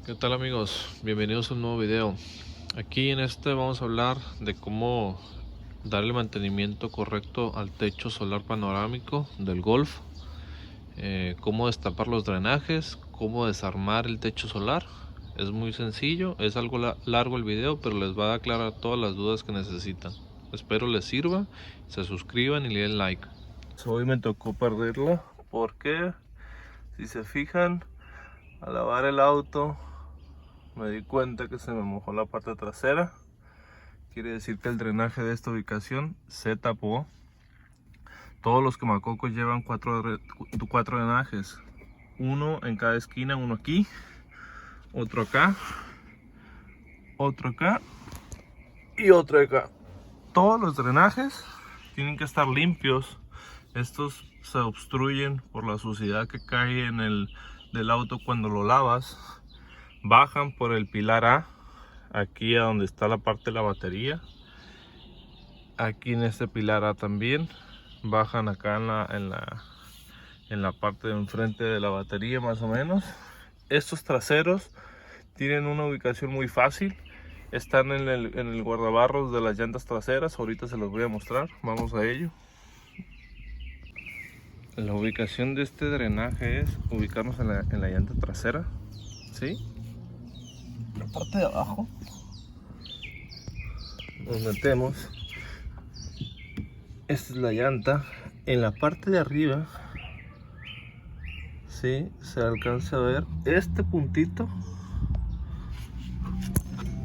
¿Qué tal amigos? Bienvenidos a un nuevo video. Aquí en este vamos a hablar de cómo darle mantenimiento correcto al techo solar panorámico del Golf, cómo destapar los drenajes, cómo desarmar el techo solar. Es muy sencillo, es algo largo el video, pero les va a aclarar todas las dudas que necesitan. Espero les sirva, se suscriban y le den like. Hoy me tocó perderla porque, si se fijan, al lavar el auto me di cuenta que se me mojó la parte trasera. Quiere decir que el drenaje de esta ubicación se tapó. Todos los quemacocos llevan cuatro drenajes, uno en cada esquina, uno aquí, otro acá y otro acá. Todos los drenajes tienen que estar limpios. Estos se obstruyen por la suciedad que cae en el del auto cuando lo lavas. Bajan por el pilar A, aquí a donde está la parte de la batería. Aquí en este pilar A también. Bajan acá en la parte de enfrente de la batería, más o menos. Estos traseros tienen una ubicación muy fácil. Están en el guardabarros de las llantas traseras. Ahorita se los voy a mostrar. Vamos a ello. La ubicación de este drenaje es ubicarnos en la llanta trasera, ¿sí? La parte de abajo nos metemos. Esta es la llanta. En la parte de arriba, ¿sí? Se alcanza a ver este puntito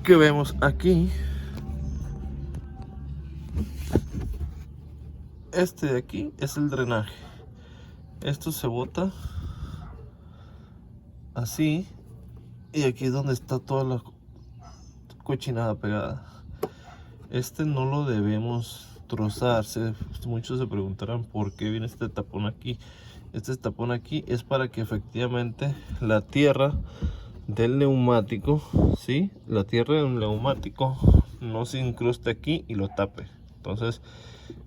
que vemos aquí. Este de aquí es el drenaje. Esto se bota así, y aquí es donde está toda la cochinada pegada. Este no lo debemos trozar. Muchos se preguntarán por qué viene este tapón aquí. Este tapón aquí es para que efectivamente la tierra del neumático, ¿sí? La tierra del neumático no se incruste aquí y lo tape. Entonces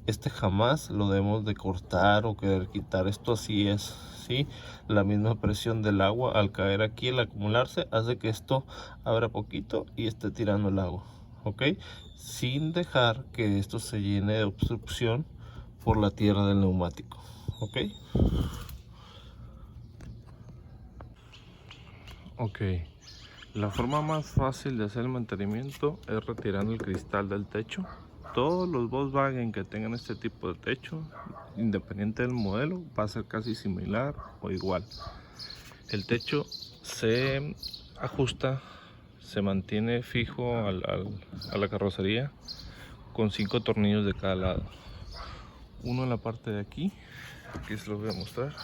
este jamás lo debemos de cortar o querer quitar. Esto así es, ¿sí? La misma presión del agua al caer aquí, al acumularse, hace que esto abra poquito y esté tirando el agua, ¿ok? Sin dejar que esto se llene de obstrucción por la tierra del neumático, ¿ok? Ok, la forma más fácil de hacer el mantenimiento es retirando el cristal del techo. Todos los Volkswagen que tengan este tipo de techo, independiente del modelo, va a ser casi similar o igual. El techo se ajusta, se mantiene fijo a la carrocería con 5 tornillos de cada lado. Uno en la parte de aquí, que se los voy a mostrar.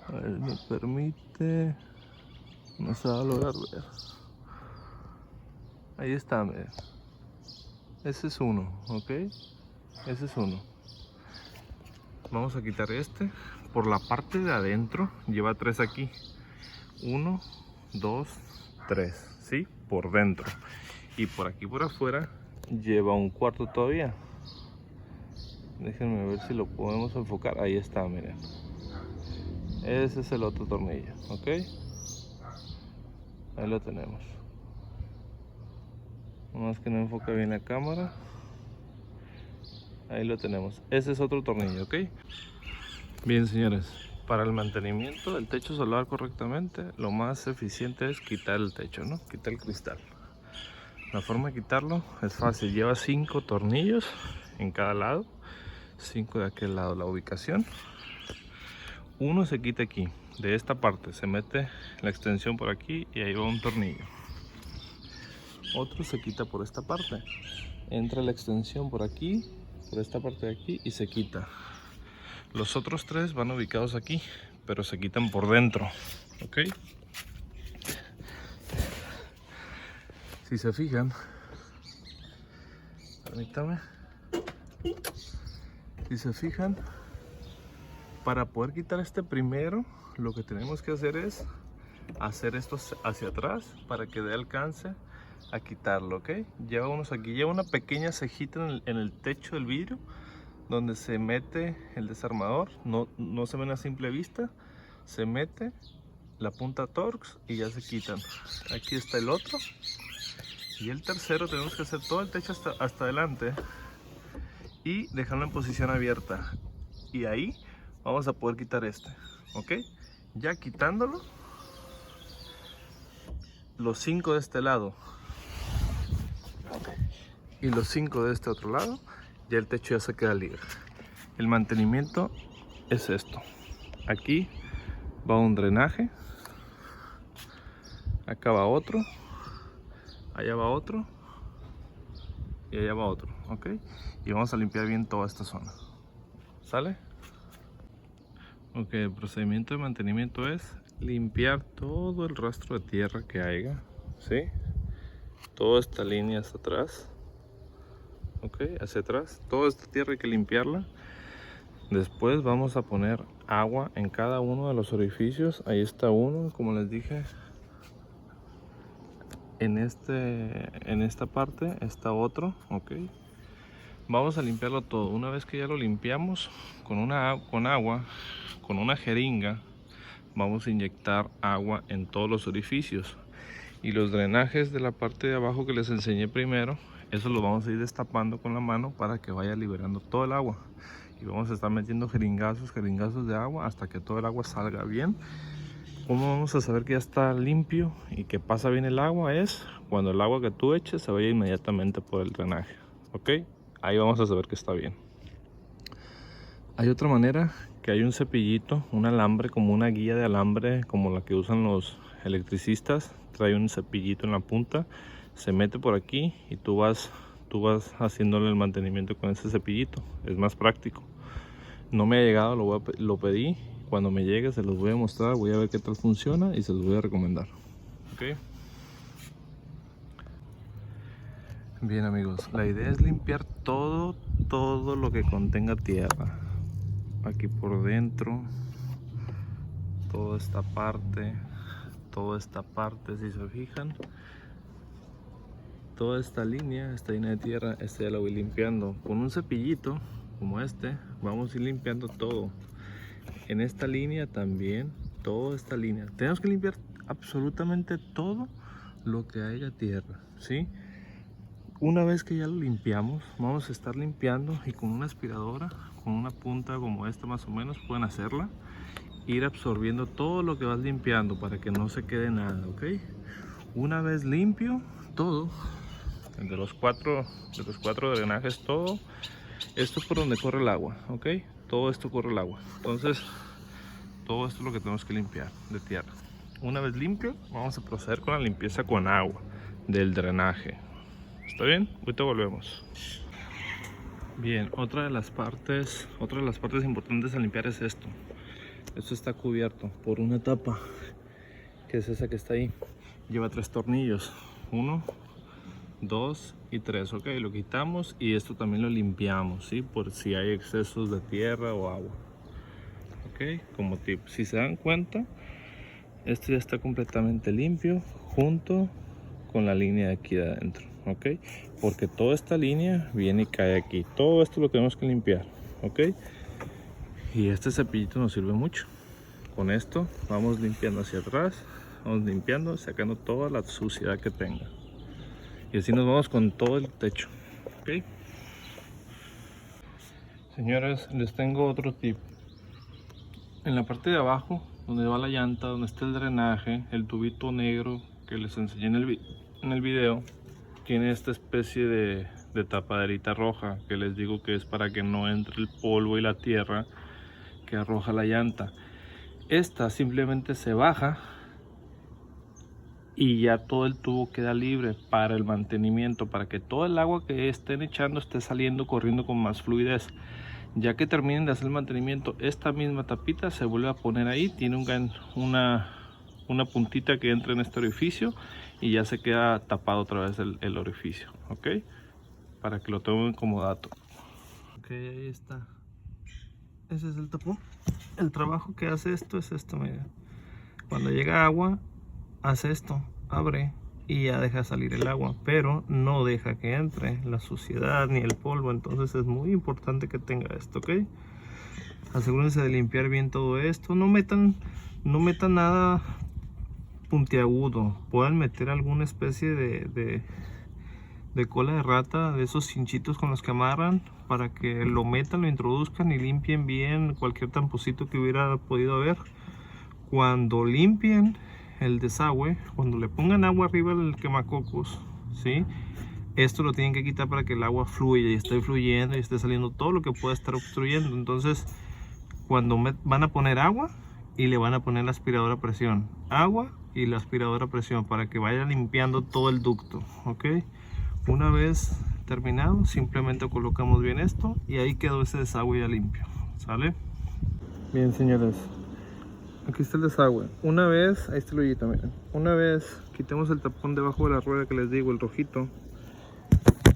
A ver, me permite, no se va a lograr ver. Ahí está, miren. Ese es uno, ¿ok? Ese es uno. Vamos a quitar este. Por la parte de adentro lleva 3 aquí. 1, 2, 3, ¿sí? Por dentro. Y por aquí por afuera lleva un cuarto todavía. Déjenme ver si lo podemos enfocar. Ahí está, miren. Ese es el otro tornillo, ¿ok? Ahí lo tenemos. Nomás que no enfoca bien la cámara. Ahí lo tenemos. Ese es otro tornillo, ¿ok? Bien, señores. Para el mantenimiento del techo solar correctamente, lo más eficiente es quitar el techo, ¿no? Quitar el cristal. La forma de quitarlo es fácil. Lleva 5 tornillos en cada lado. 5 de aquel lado, la ubicación. Uno se quita aquí, de esta parte. Se mete la extensión por aquí y ahí va un tornillo. Otro se quita por esta parte. Entra la extensión por aquí, por esta parte de aquí, y se quita. Los otros 3 van ubicados aquí, pero se quitan por dentro, ¿ok? Si se fijan, permítame. Si se fijan, para poder quitar este primero, lo que tenemos que hacer es hacer esto hacia atrás para que dé alcance a quitarlo, ¿ok? Lleva unos aquí, lleva una pequeña cejita en el techo del vidrio donde se mete el desarmador. No se ven a simple vista. Se mete, la punta Torx y ya se quitan. Aquí está el otro. Y el tercero tenemos que hacer todo el techo hasta adelante y dejarlo en posición abierta. Y ahí vamos a poder quitar este, ¿ok? Ya quitándolo, los 5 de este lado y los 5 de este otro lado, ya el techo ya se queda libre. El mantenimiento es esto. Aquí va un drenaje, acá va otro, allá va otro y allá va otro, ¿ok? Y vamos a limpiar bien toda esta zona. ¿Sale? Ok, el procedimiento de mantenimiento es limpiar todo el rastro de tierra que haya, ¿sí? Toda esta línea hacia atrás, ok, hacia atrás. Toda esta tierra hay que limpiarla. Después vamos a poner agua en cada uno de los orificios. Ahí está uno, como les dije. En esta parte está otro, ok. Vamos a limpiarlo todo. Una vez que ya lo limpiamos con agua, con una jeringa, vamos a inyectar agua en todos los orificios. Y los drenajes de la parte de abajo que les enseñé primero, eso lo vamos a ir destapando con la mano para que vaya liberando todo el agua. Y vamos a estar metiendo jeringazos de agua hasta que todo el agua salga bien. ¿Cómo vamos a saber que ya está limpio y que pasa bien el agua? Es cuando el agua que tú eches se vaya inmediatamente por el drenaje, ¿ok? Ahí vamos a saber que está bien. Hay otra manera, que hay un cepillito, un alambre, como una guía de alambre como la que usan los electricistas. Trae un cepillito en la punta, se mete por aquí y tú vas haciéndole el mantenimiento con ese cepillito. Es más práctico. No me ha llegado, lo pedí. Cuando me llegue se los voy a mostrar, voy a ver qué tal funciona y se los voy a recomendar. ¿Ok? Bien amigos, la idea es limpiar todo lo que contenga tierra. Aquí por dentro, toda esta parte, si se fijan. Toda esta línea de tierra, ya la voy limpiando. Con un cepillito como este, vamos a ir limpiando todo. En esta línea también, toda esta línea. Tenemos que limpiar absolutamente todo lo que haya tierra, ¿sí? Una vez que ya lo limpiamos, vamos a estar limpiando y con una aspiradora, con una punta como esta más o menos, pueden hacerla. Ir absorbiendo todo lo que vas limpiando para que no se quede nada, ¿ok? Una vez limpio todo, de los cuatro drenajes, todo esto es por donde corre el agua, ¿ok? Todo esto corre el agua. Entonces, todo esto es lo que tenemos que limpiar de tierra. Una vez limpio, vamos a proceder con la limpieza con agua del drenaje. ¿Está bien? Ahorita volvemos. Bien, otra de las partes importantes a limpiar es esto. Esto está cubierto por una tapa, que es esa que está ahí. Lleva 3 tornillos, 1, 2 y 3, ok. Lo quitamos y esto también lo limpiamos, ¿sí? Por si hay excesos de tierra o agua, ok. Como tip, si se dan cuenta, esto ya está completamente limpio junto con la línea de aquí de adentro, ok. Porque toda esta línea viene y cae aquí. Todo esto lo tenemos que limpiar, ok. Y este cepillito nos sirve mucho. Con esto vamos limpiando hacia atrás, vamos limpiando, sacando toda la suciedad que tenga. Y así nos vamos con todo el techo, ¿ok? Señores, les tengo otro tip. En la parte de abajo, donde va la llanta, donde está el drenaje, el tubito negro que les enseñé en el video, tiene esta especie de tapaderita roja, que les digo que es para que no entre el polvo y la tierra que arroja la llanta. Esta simplemente se baja y ya todo el tubo queda libre para el mantenimiento, para que todo el agua que estén echando esté saliendo, corriendo con más fluidez. Ya que terminen de hacer el mantenimiento, esta misma tapita se vuelve a poner ahí, tiene una puntita que entra en este orificio y ya se queda tapado otra vez el orificio, ok, para que lo tomen como dato. Ok, ahí está. Ese es el tapón. El trabajo que hace esto es esto, mira. Cuando llega agua, hace esto, abre y ya deja salir el agua, pero no deja que entre la suciedad ni el polvo. Entonces es muy importante que tenga esto, ok. Asegúrense de limpiar bien todo esto. No metan nada puntiagudo. Pueden meter alguna especie de cola de rata, de esos cinchitos con los que amarran, para que lo metan, lo introduzcan y limpien bien cualquier tamponcito que hubiera podido haber. Cuando limpien el desagüe, cuando le pongan agua arriba del quemacocos, ¿sí? Esto lo tienen que quitar para que el agua fluya y esté fluyendo y esté saliendo todo lo que pueda estar obstruyendo. Entonces, cuando van a poner agua y le van a poner la aspiradora a presión, agua y la aspiradora a presión, para que vaya limpiando todo el ducto, ¿ok? Una vez terminado, simplemente colocamos bien esto y ahí quedó ese desagüe ya limpio, ¿sale? Bien, señores, aquí está el desagüe. Una vez, ahí está el hoyito, miren. Una vez quitemos el tapón debajo de la rueda que les digo, el rojito,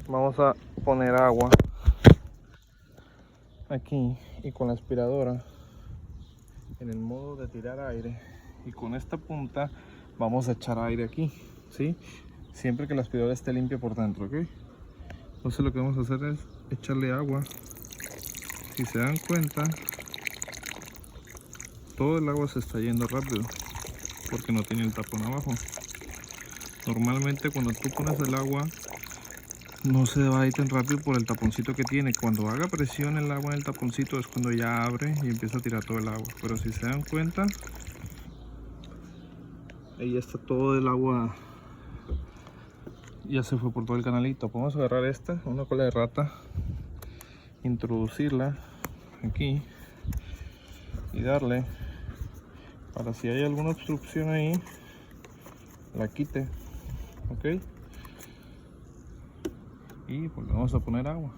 vamos a poner agua aquí y con la aspiradora en el modo de tirar aire, y con esta punta vamos a echar aire aquí, ¿sí? Siempre que la aspiradora esté limpia por dentro, ¿ok? Entonces lo que vamos a hacer es echarle agua. Si se dan cuenta, todo el agua se está yendo rápido porque no tiene el tapón abajo. Normalmente cuando tú pones el agua no se va a ir tan rápido por el taponcito que tiene. Cuando haga presión el agua en el taponcito es cuando ya abre y empieza a tirar todo el agua. Pero si se dan cuenta, ahí ya está todo el agua, ya se fue por todo el canalito. Podemos agarrar esta, una cola de rata, introducirla aquí y darle para si hay alguna obstrucción ahí, la quite, ok. Y volvemos a poner agua.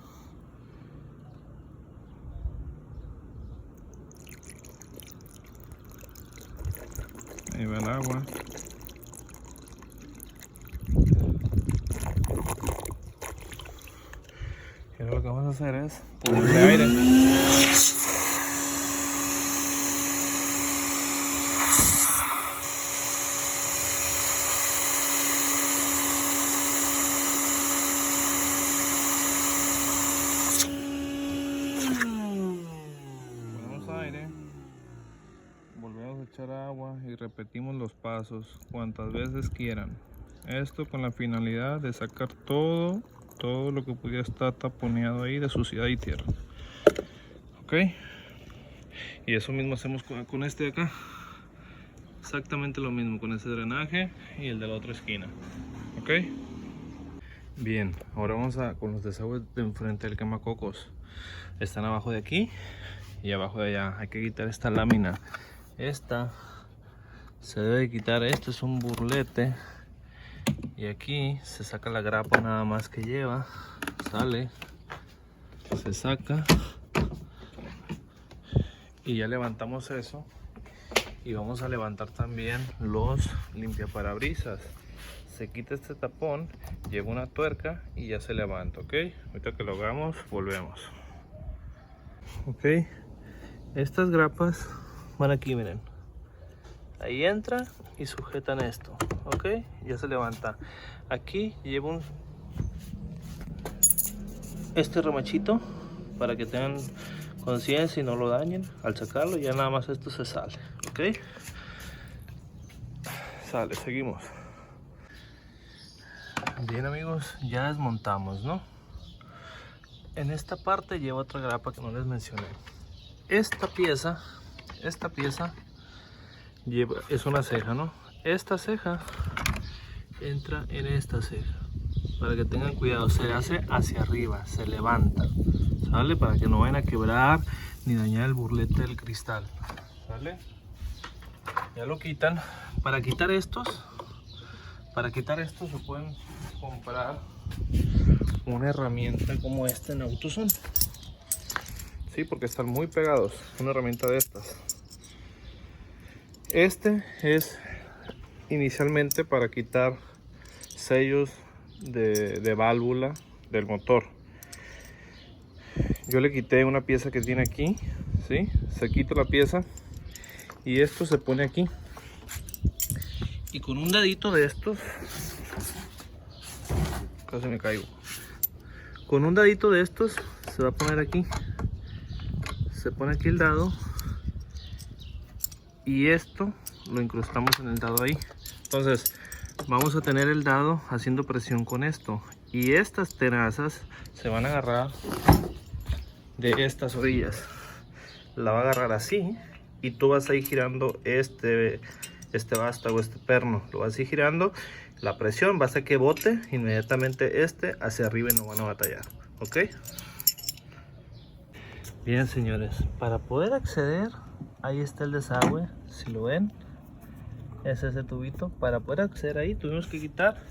Ahí va el agua. Y ahora lo que vamos a hacer es ponerle aire. Ponemos aire, volvemos a echar agua y repetimos los pasos cuantas veces quieran. Esto con la finalidad de sacar todo lo que pudiera estar taponeado ahí de suciedad y tierra, ok. Y eso mismo hacemos con este de acá, exactamente lo mismo con ese drenaje y el de la otra esquina, ok. Bien, ahora vamos con los desagües de enfrente del quemacocos. Están abajo de aquí y abajo de allá. Hay que quitar esta lámina, esta se debe quitar. Esto es un burlete y aquí se saca la grapa nada más que lleva, sale, se saca y ya levantamos eso. Y vamos a levantar también los limpiaparabrisas. Se quita este tapón, lleva una tuerca y ya se levanta, ok. Ahorita que lo hagamos volvemos, ok. Estas grapas van aquí, miren, ahí entra y sujetan esto, ok. Ya se levanta. Aquí llevo este remachito para que tengan conciencia y no lo dañen. Al sacarlo ya nada más esto se sale, ok. Sale, seguimos. Bien, amigos, ya desmontamos, ¿no? En esta parte lleva otra grapa que no les mencioné. Esta pieza es una ceja, ¿no? Esta ceja entra en esta ceja, para que tengan cuidado. Se hace hacia arriba, se levanta, ¿sale? Para que no vayan a quebrar ni dañar el burlete del cristal, ¿sale? Ya lo quitan. Para quitar estos se pueden comprar una herramienta como esta en AutoZone, sí, porque están muy pegados. Una herramienta de estas. Este es inicialmente para quitar sellos de válvula del motor. Yo le quité una pieza que tiene aquí, ¿sí? Se quita la pieza y esto se pone aquí. Y con un dedito de estos, casi me caigo. Con un dadito de estos se va a poner aquí. Se pone aquí el dado y esto lo incrustamos en el dado ahí. Entonces vamos a tener el dado haciendo presión con esto, y estas tenazas se van a agarrar de estas orillas. La va a agarrar así y tú vas a ir girando este vástago, este perno, lo vas a ir girando. La presión va a hacer que bote inmediatamente hacia arriba y no van a batallar, ¿ok? Bien, señores, para poder acceder, ahí está el desagüe, si lo ven, es ese tubito. Para poder acceder ahí tuvimos que quitar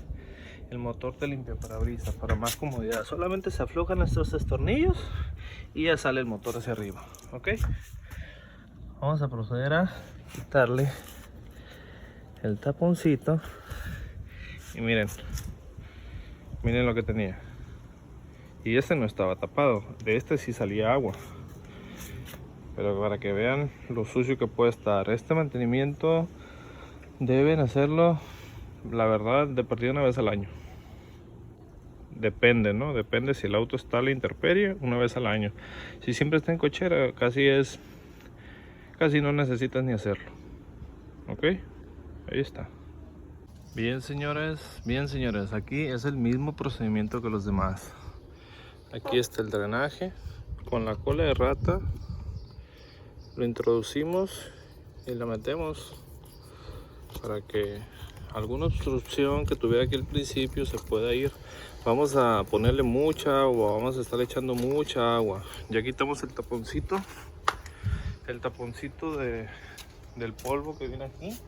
el motor de limpiaparabrisas para más comodidad. Solamente se aflojan estos destornillos y ya sale el motor hacia arriba, ¿ok? Vamos a proceder a quitarle el taponcito. Y miren lo que tenía. Y este no estaba tapado, de este sí salía agua. Pero para que vean lo sucio que puede estar, este mantenimiento deben hacerlo, la verdad, de perdida una vez al año. Depende, ¿no? Depende si el auto está a la intemperie, una vez al año. Si siempre está en cochera, casi no necesitas ni hacerlo. ¿Ok? Ahí está. Bien, señores, aquí es el mismo procedimiento que los demás. Aquí está el drenaje con la cola de rata. Lo introducimos y la metemos para que alguna obstrucción que tuviera aquí al principio se pueda ir. Vamos a ponerle mucha agua, vamos a estar echando mucha agua. Ya quitamos el taponcito del polvo que viene aquí.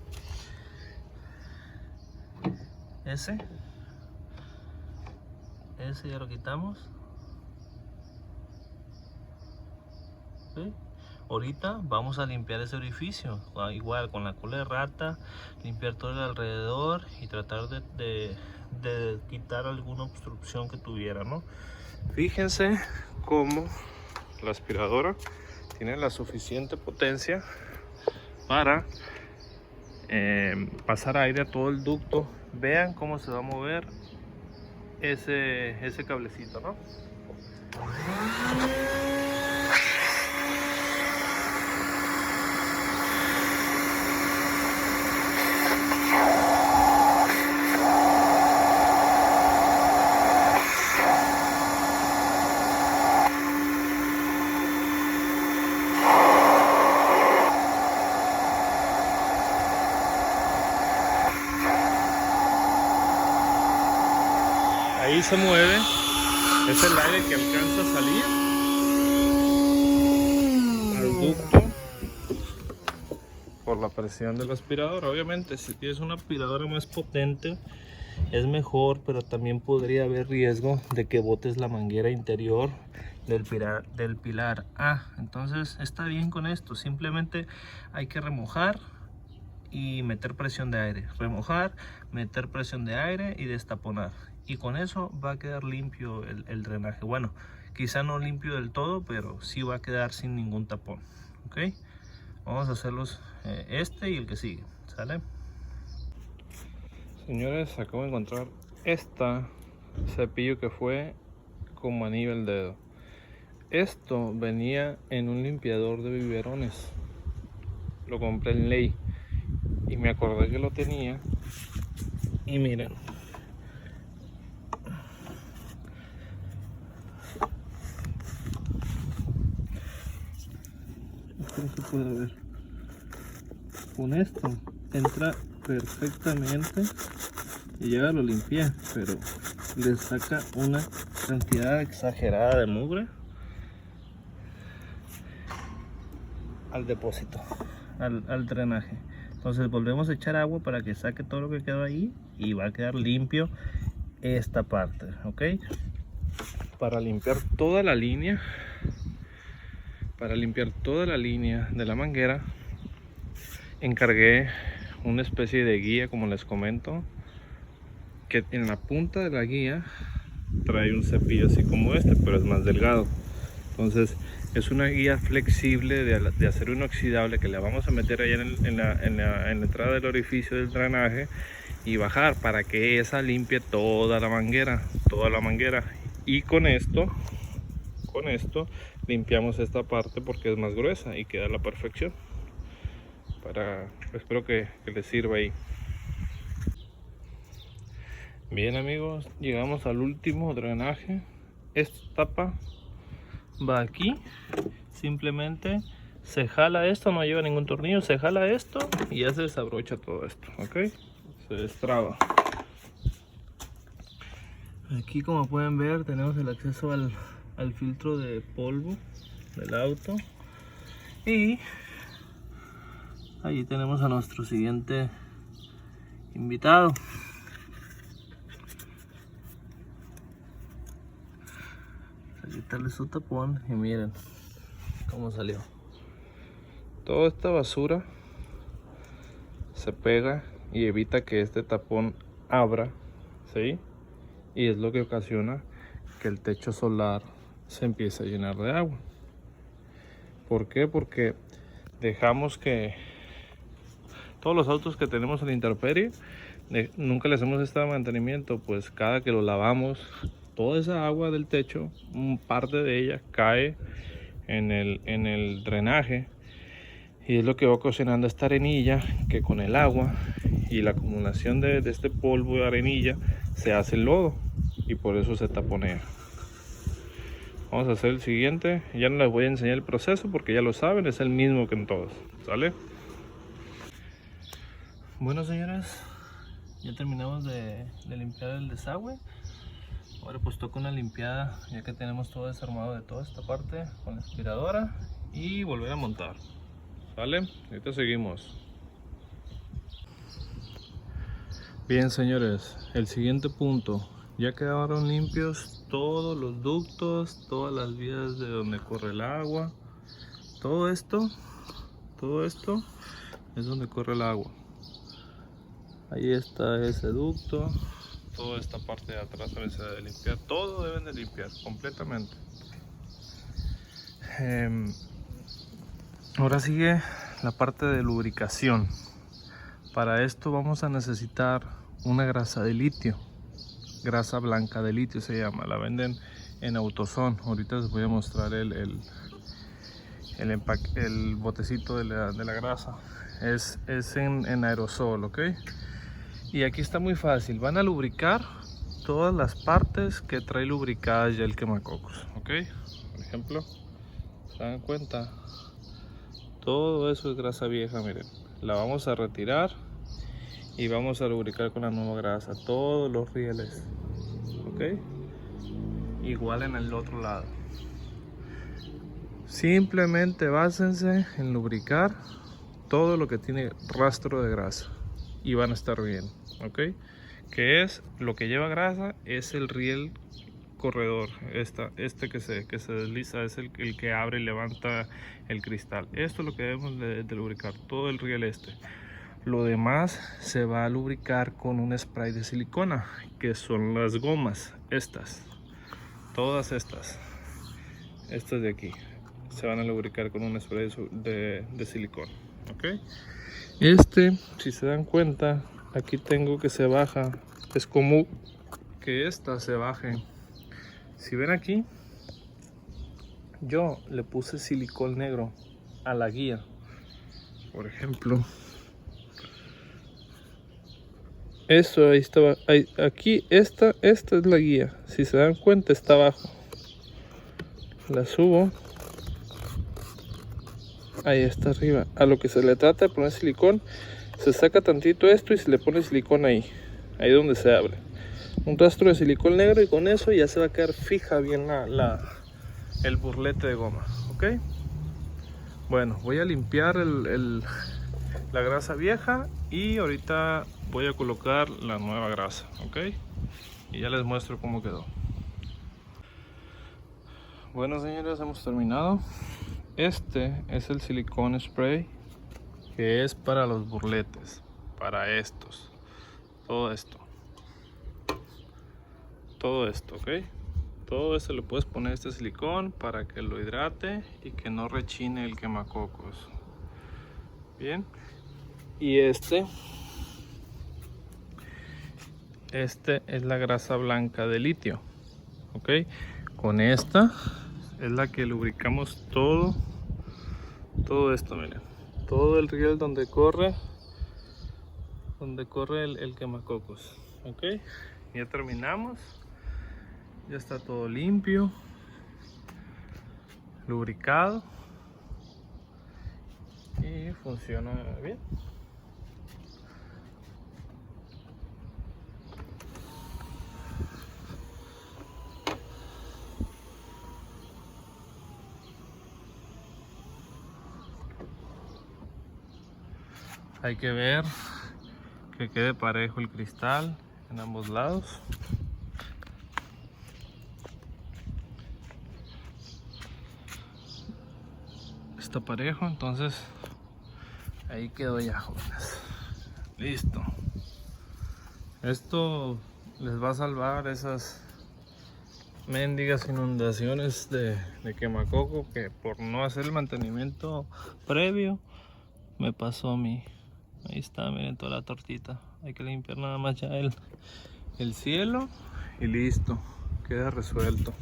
Ese ya lo quitamos. ¿Sí? Ahorita vamos a limpiar ese orificio, igual con la cola de rata, limpiar todo el alrededor y tratar de quitar alguna obstrucción que tuviera, ¿no? Fíjense cómo la aspiradora tiene la suficiente potencia para pasar aire a todo el ducto. Vean cómo se va a mover ese cablecito, ¿no? Ahí se mueve, es el aire que alcanza a salir al ducto por la presión del aspirador. Obviamente si tienes una aspiradora más potente es mejor, pero también podría haber riesgo de que botes la manguera interior del pilar A. Entonces está bien con esto, simplemente hay que remojar y meter presión de aire, remojar, meter presión de aire y destaponar, y con eso va a quedar limpio el drenaje. Bueno, quizá no limpio del todo, pero sí va a quedar sin ningún tapón. Ok, vamos a hacerlos y el que sigue, ¿sale? Señores, acabo de encontrar cepillo que fue como anillo el dedo. Esto venía en un limpiador de biberones, lo compré en Ley y me acordé que lo tenía. Y miren, ¿cómo se puede ver? Con esto entra perfectamente y ya lo limpié, pero le saca una cantidad exagerada de mugre al depósito, al drenaje. Entonces volvemos a echar agua para que saque todo lo que quedó ahí y va a quedar limpio esta parte, ¿ok? Para limpiar toda la línea, de la manguera, encargué una especie de guía, como les comento, que en la punta de la guía trae un cepillo así como este, pero es más delgado. Entonces es una guía flexible de acero inoxidable que le vamos a meter allá en la entrada del orificio del drenaje y bajar para que esa limpie toda la manguera. Y con esto limpiamos esta parte porque es más gruesa y queda a la perfección. espero que les sirva ahí. Bien amigos, llegamos al último drenaje. Esta tapa va aquí, simplemente se jala esto, no lleva ningún tornillo, se jala esto y ya se desabrocha todo esto, ok, se destraba. Aquí, como pueden ver, tenemos el acceso al filtro de polvo del auto, y ahí tenemos a nuestro siguiente invitado. Quitarle su tapón y miren cómo salió. Toda esta basura se pega y evita que este tapón abra, ¿sí? Y es lo que ocasiona que el techo solar se empiece a llenar de agua. ¿Por qué? Porque dejamos que todos los autos que tenemos en la intemperie, nunca le hacemos este mantenimiento, pues cada que lo lavamos, toda esa agua del techo, parte de ella cae en el drenaje, y es lo que va ocasionando esta arenilla, que con el agua y la acumulación de este polvo de arenilla se hace el lodo, y por eso se taponea. Vamos a hacer el siguiente. Ya no les voy a enseñar el proceso porque ya lo saben, es el mismo que en todos, ¿sale? Bueno señores, ya terminamos de limpiar el desagüe. Ahora pues toca una limpiada, ya que tenemos todo desarmado de toda esta parte con la aspiradora, y volver a montar, ¿vale? Ahorita seguimos. Bien señores, el siguiente punto, ya quedaron limpios todos los ductos, todas las vías de donde corre el agua, todo esto es donde corre el agua. Ahí está ese ducto. Toda esta parte de atrás también se debe limpiar, todo deben de limpiar completamente. Ahora sigue la parte de lubricación. Para esto vamos a necesitar una grasa de litio, grasa blanca de litio se llama, la venden en AutoZone. Ahorita les voy a mostrar el botecito de la grasa, es en aerosol, ok. Y aquí está muy fácil, van a lubricar todas las partes que trae lubricadas ya el quemacocos, ok. Por ejemplo, se dan cuenta, todo eso es grasa vieja, miren, la vamos a retirar y vamos a lubricar con la nueva grasa todos los rieles, ok. Igual en el otro lado, simplemente básense en lubricar todo lo que tiene rastro de grasa y van a estar bien, ok. Que es lo que lleva grasa, es el riel corredor, este que se desliza, es el que abre y levanta el cristal. Esto es lo que debemos de lubricar, todo el riel este. Lo demás se va a lubricar con un spray de silicona, que son las gomas, todas estas de aquí se van a lubricar con un spray de silicona, ok. Si se dan cuenta, aquí tengo que se baja, es común que esta se baje. Si ven aquí, yo le puse silicón negro a la guía, por ejemplo. Eso ahí estaba, aquí esta es la guía, si se dan cuenta está abajo. La subo, ahí está arriba. A lo que se le trata de poner silicón, se saca tantito esto y se le pone silicón ahí donde se abre. Un rastro de silicón negro, y con eso ya se va a quedar fija bien el burlete de goma, ok. Bueno, voy a limpiar la grasa vieja y ahorita voy a colocar la nueva grasa, ok. Y ya les muestro cómo quedó. Bueno señores, hemos terminado. Este es el silicón spray, que es para los burletes, para estos, todo esto, ok. Todo esto le puedes poner este silicón para que lo hidrate y que no rechine el quemacocos. Bien, y este es la grasa blanca de litio, ok. Con esta es la que lubricamos todo esto, miren, todo el riel donde corre el quemacocos. Ok, ya terminamos, ya está todo limpio, lubricado y funciona bien. Hay que ver que quede parejo el cristal en ambos lados. Está parejo, entonces ahí quedó ya, jóvenes. Listo. Esto les va a salvar esas mendigas inundaciones de quemacoco que por no hacer el mantenimiento previo me pasó a mí. Ahí está, miren toda la tortita. Hay que limpiar nada más ya el cielo y listo, queda resuelto.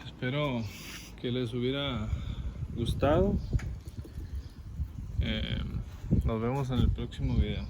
Espero que les hubiera gustado. Nos vemos en el próximo video.